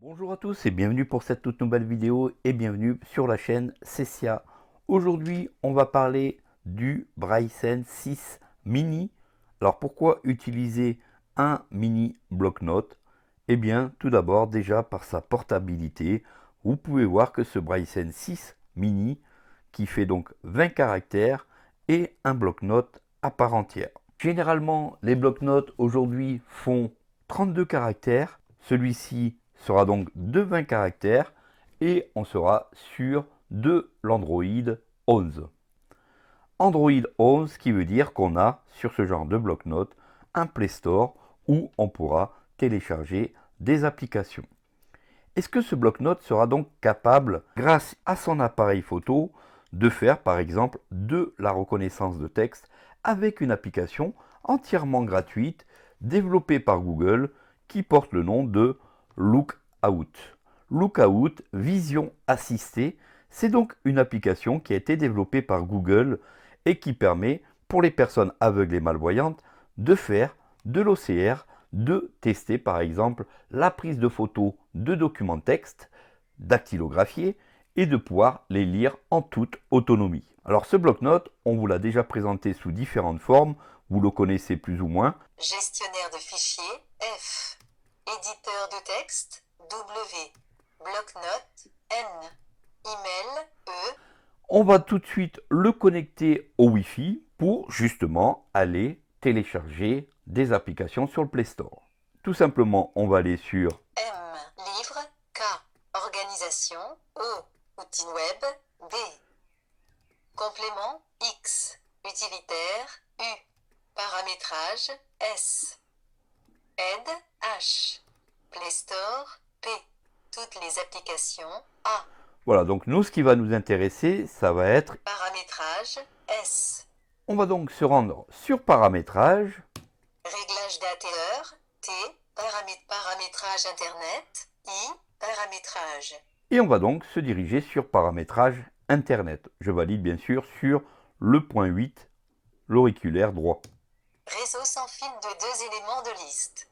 Bonjour à tous et bienvenue pour cette toute nouvelle vidéo et bienvenue sur la chaîne Cecia. Aujourd'hui, on va parler du Braille Sense 6 Mini. Alors pourquoi utiliser un mini bloc-notes? Eh bien, tout d'abord, déjà par sa portabilité, vous pouvez voir que ce Braille Sense 6 Mini, qui fait donc 20 caractères, est un bloc-notes à part entière. Généralement, les bloc-notes aujourd'hui font 32 caractères. Celui-ci sera donc de 20 caractères et on sera sur de l'Android 11. Android 11 qui veut dire qu'on a sur ce genre de bloc-notes un Play Store où on pourra télécharger des applications. Est-ce que ce bloc-notes sera donc capable, grâce à son appareil photo, de faire par exemple de la reconnaissance de texte avec une application entièrement gratuite développée par Google qui porte le nom de Lookout. Lookout Vision Assistée, c'est donc une application qui a été développée par Google et qui permet pour les personnes aveugles et malvoyantes de faire de l'OCR, de tester par exemple la prise de photos de documents texte dactylographiés et de pouvoir les lire en toute autonomie. Alors ce bloc-notes, on vous l'a déjà présenté sous différentes formes, vous le connaissez plus ou moins. Gestionnaire de fichiers, F. Éditeur de texte, W. Bloc-notes, N. Email, E. On va tout de suite le connecter au Wi-Fi pour justement aller télécharger des applications sur le Play Store. Tout simplement, on va aller sur M. Livre, K. Organisation, O. Outils web, B. Complément, X. Utilitaire, U. Paramétrage, S. Aide, H. Play Store, P. Toutes les applications, A. Voilà, donc nous, ce qui va nous intéresser, ça va être, Paramétrage, S. on va donc se rendre sur paramétrage. Réglage date et heure, T. Paramétrage Internet, I. Paramétrage. Et on va donc se diriger sur paramétrage Internet. Je valide bien sûr sur le point 8, l'auriculaire droit. Réseau sans fil de 2 éléments de liste.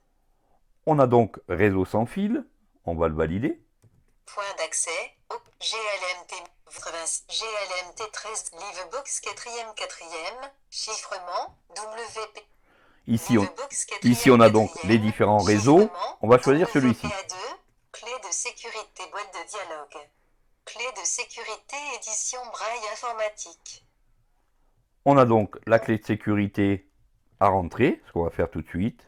On a donc réseau sans fil, on va le valider. Point d'accès, au GLMT, GLMT 13, Livebox 4e, chiffrement, WP. Ici on a donc les différents réseaux. On va choisir celui-ci. Clé de sécurité, boîte de dialogue. Clé de sécurité, édition braille informatique. On a donc la clé de sécurité à rentrer, ce qu'on va faire tout de suite.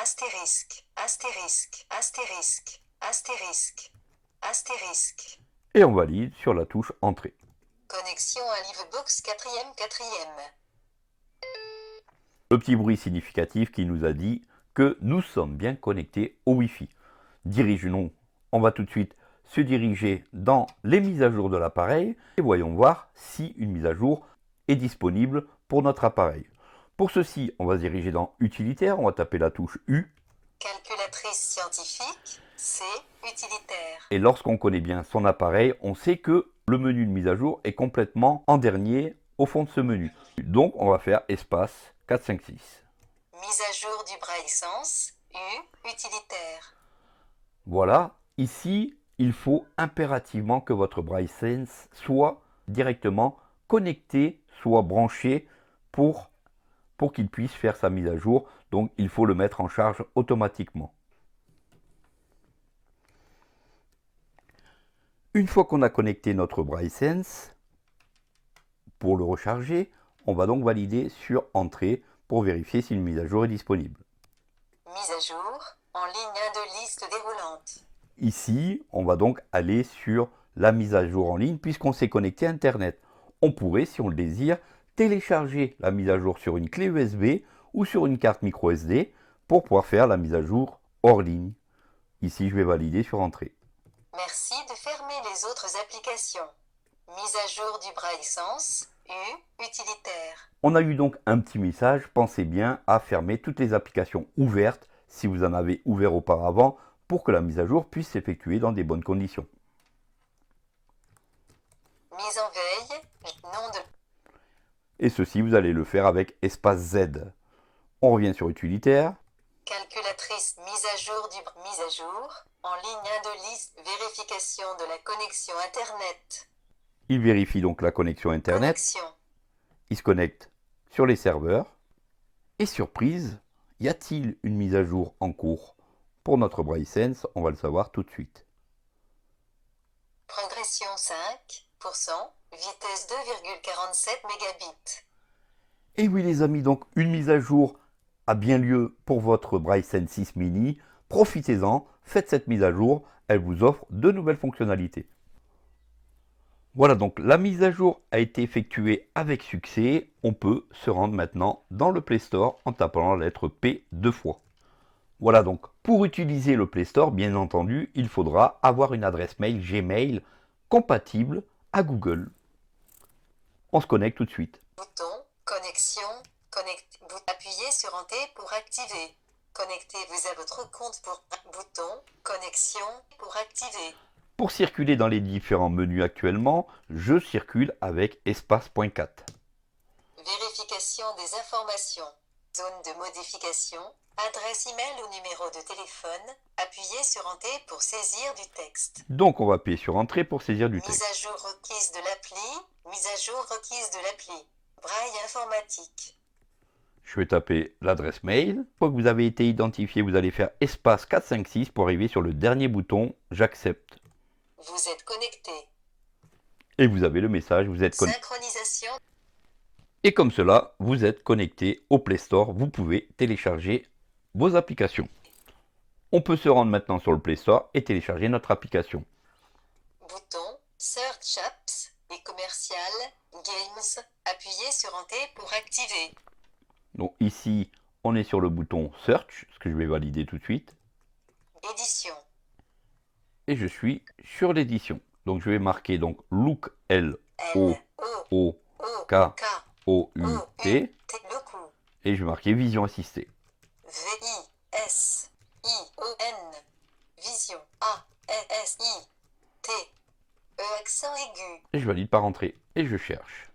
Astérisque, astérisque, astérisque, astérisque, astérisque. Et on valide sur la touche entrée. Connexion à Livebox 4e. Le petit bruit significatif qui nous a dit que nous sommes bien connectés au Wi-Fi. Dirigeons, on va tout de suite se diriger dans les mises à jour de l'appareil et voyons voir si une mise à jour est disponible pour notre appareil. Pour ceci, on va se diriger dans Utilitaire, on va taper la touche U. Calculatrice scientifique, C, utilitaire. Et lorsqu'on connaît bien son appareil, on sait que le menu de mise à jour est complètement en dernier au fond de ce menu. Donc on va faire espace 456. Mise à jour du Braille Sense, U, utilitaire. Voilà, ici, il faut impérativement que votre Braille Sense soit directement connecté, soit branché pour qu'il puisse faire sa mise à jour. Donc, il faut le mettre en charge automatiquement. Une fois qu'on a connecté notre Braille Sense, pour le recharger, on va donc valider sur Entrée pour vérifier si une mise à jour est disponible. Mise à jour, en ligne de liste déroulante. Ici, on va donc aller sur la mise à jour en ligne puisqu'on s'est connecté à Internet. On pourrait, si on le désire, télécharger la mise à jour sur une clé USB ou sur une carte micro SD pour pouvoir faire la mise à jour hors ligne. Ici, je vais valider sur Entrée. Merci de fermer les autres applications. Mise à jour du Braille Sense, U, utilitaire. On a eu donc un petit message, pensez bien à fermer toutes les applications ouvertes si vous en avez ouvert auparavant pour que la mise à jour puisse s'effectuer dans des bonnes conditions. Mise en veille, nom de... Et ceci, vous allez le faire avec espace Z. On revient sur Utilitaire. Calculatrice mise à jour, En ligne 1 de liste, vérification de la connexion Internet. Il vérifie donc la connexion Internet. Connexion. Il se connecte sur les serveurs. Et surprise, y a-t-il une mise à jour en cours pour notre BrailleSense? On va le savoir tout de suite. Progression 5%, vitesse 2,47 mégabits. Et oui les amis, donc une mise à jour a bien lieu pour votre BrailleSense 6 mini. Profitez-en, faites cette mise à jour, elle vous offre de nouvelles fonctionnalités. Voilà, donc la mise à jour a été effectuée avec succès. On peut se rendre maintenant dans le Play Store en tapant la lettre P 2 fois. Voilà, donc pour utiliser le Play Store, bien entendu, il faudra avoir une adresse mail Gmail compatible à Google. On se connecte tout de suite. Bouton, connexion, appuyez sur Entrée pour activer. Connectez-vous à votre compte pour bouton, connexion pour activer. Pour circuler dans les différents menus actuellement, je circule avec espace.4. Vérification des informations. Zone de modification. Adresse email ou numéro de téléphone. Appuyez sur Entrée pour saisir du texte. Donc on va appuyer sur Entrée pour saisir du Mise texte. à jour requise de l'appli. Mise à jour requise de l'appli. Braille informatique. Je vais taper l'adresse mail. Une fois que vous avez été identifié, vous allez faire espace 456 pour arriver sur le dernier bouton J'accepte. Vous êtes connecté. Et vous avez le message, vous êtes connecté. Synchronisation. Et comme cela, vous êtes connecté au Play Store. Vous pouvez télécharger vos applications. On peut se rendre maintenant sur le Play Store et télécharger notre application. Bouton, Search Apps et Commercial, Games. Appuyez sur Entrée pour activer. Donc ici, on est sur le bouton Search, ce que je vais valider tout de suite. Édition. Et je suis sur l'édition. Donc je vais marquer donc Look L, O, O O, K K, O O, U U, T T, Loku. et je vais marquer Vision assistée. V, I, S, I, O, N. Vision. A, S, I, T. E, accent aigu. Et je valide par entrée et je cherche.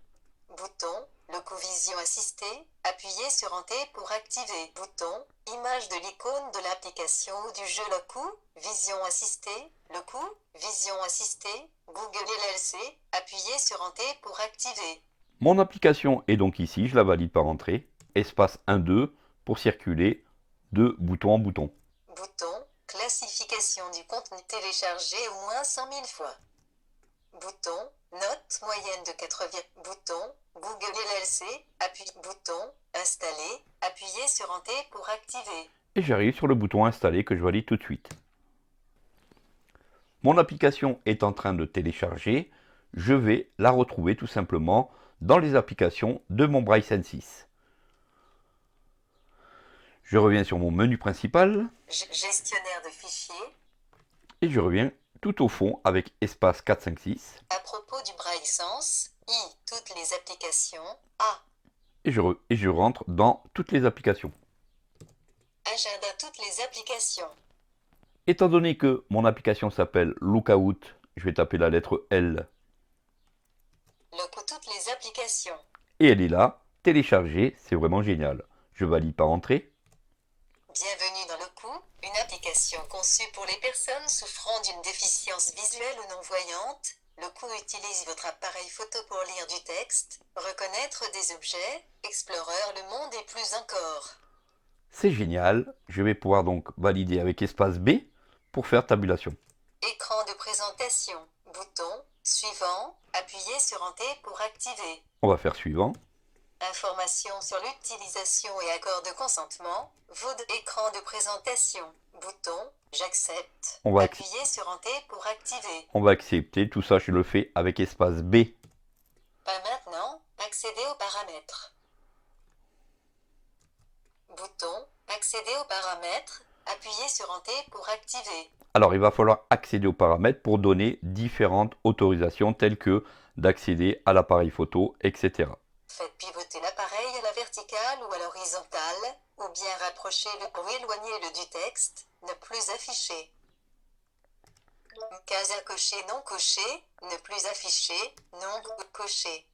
Bouton, Locovision assistée. Appuyez sur Entrée pour activer. Bouton, image de l'icône de l'application ou du jeu Loku, Vision assistée, Loku, Vision assistée, Google LLC. Appuyez sur Entrée pour activer. Mon application est donc ici, je la valide par entrée. Espace 1-2 pour circuler de bouton en bouton. Bouton, classification du contenu téléchargé au moins 100 000 fois. Bouton, note moyenne de 4, bouton, Google LLC, bouton, installer, appuyez sur Entrée pour activer. Et j'arrive sur le bouton installer que je valide tout de suite. Mon application est en train de télécharger. Je vais la retrouver tout simplement dans les applications de mon BrailleSense 6. Je reviens sur mon menu principal Gestionnaire de fichiers. et je reviens tout au fond avec espace 456 À propos du BrailleSense, toutes les applications. A, et je rentre dans toutes les applications. agenda toutes les applications. Étant donné que mon application s'appelle Lookout, je vais taper la lettre L Loco toutes les applications. et elle est là, téléchargée, c'est vraiment génial. Je valide par entrée. Bienvenue dans Loco, une application conçue pour les personnes souffrant d'une déficience visuelle ou non-voyante. Loco utilise votre appareil photo pour lire du texte, reconnaître des objets, explorer le monde et plus encore. C'est génial. Je vais pouvoir donc valider avec espace B pour faire tabulation. Écran de présentation. Bouton. Suivant. Appuyez sur Entrée pour activer. On va faire suivant. Informations sur l'utilisation et accord de consentement. Écran de présentation. Bouton. J'accepte. On va Appuyez sur Entrée pour activer. On va accepter. Tout ça, je le fais avec espace B. Pas maintenant. Accéder aux paramètres. Bouton. Accéder aux paramètres. Appuyez sur Entrée pour activer. Alors, il va falloir accéder aux paramètres pour donner différentes autorisations telles que d'accéder à l'appareil photo, etc. Faites pivoter l'appareil à la verticale ou à l'horizontale, ou bien rapprochez-le ou éloignez-le du texte, ne plus affiché. Case à cocher non coché, ne plus affiché, non coché.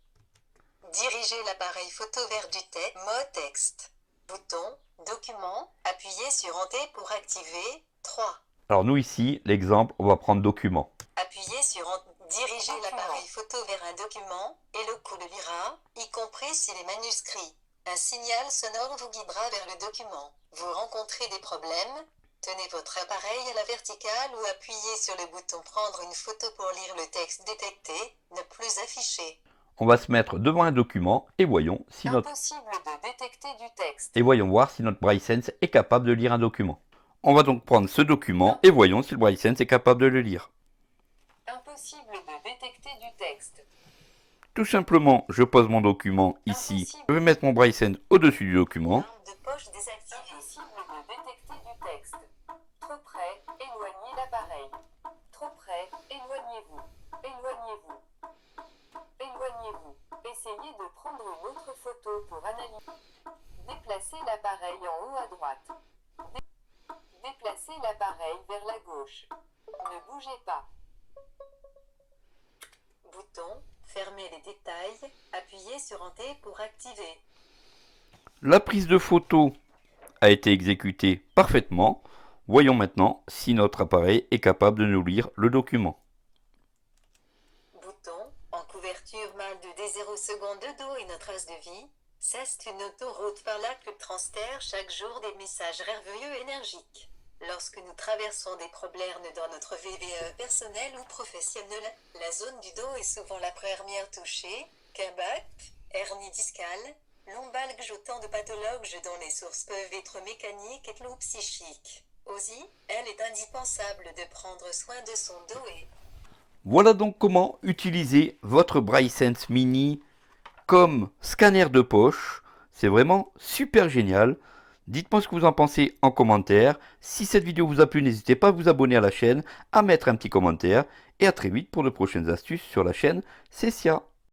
Dirigez l'appareil photo vers du texte, mode texte. Bouton, document, appuyez sur Entrée pour activer, 3. Alors nous ici, l'exemple, on va prendre document. Appuyez sur Diriger l'appareil photo vers un document et le coup le lira, y compris s'il est manuscrit. Un signal sonore vous guidera vers le document. Vous rencontrez des problèmes? Tenez votre appareil à la verticale ou appuyez sur le bouton Prendre une photo pour lire le texte détecté, ne plus affiché. On va se mettre devant un document et voyons si Impossible de détecter du texte. et voyons voir si notre BrailleSense est capable de lire un document. On va donc prendre ce document et voyons si le BrailleSense est capable de le lire. Impossible de détecter du texte. Tout simplement, je pose mon document ici. Je vais mettre mon BrailleSense au-dessus du document. Lampe de poche désactivée. Impossible de détecter du texte. Trop près, éloignez l'appareil. Trop près, éloignez-vous. Éloignez-vous. Éloignez-vous. Essayez de prendre une autre photo pour analyser. Déplacez l'appareil en haut à droite. Déplacez l'appareil vers la gauche. Ne bougez pas. Bouton, fermez les détails, appuyez sur Entrée pour activer. La prise de photo a été exécutée parfaitement. Voyons maintenant si notre appareil est capable de nous lire le document. Bouton, en couverture mal de D0 secondes de dos et notre as de vie. C'est une autoroute par là que transfère chaque jour des messages nerveux énergiques. Lorsque nous traversons des problèmes dans notre VVE personnel ou professionnel, la zone du dos est souvent la première touchée, impact, hernie discale, lombalgue, autant de pathologues dont les sources peuvent être mécaniques et ou psychiques. Aussi, elle est indispensable de prendre soin de son dos et... Voilà donc comment utiliser votre BrailleSense Mini comme scanner de poche. C'est vraiment super génial. Dites-moi ce que vous en pensez en commentaire. Si cette vidéo vous a plu, n'hésitez pas à vous abonner à la chaîne, à mettre un petit commentaire. Et à très vite pour de prochaines astuces sur la chaîne Cessia.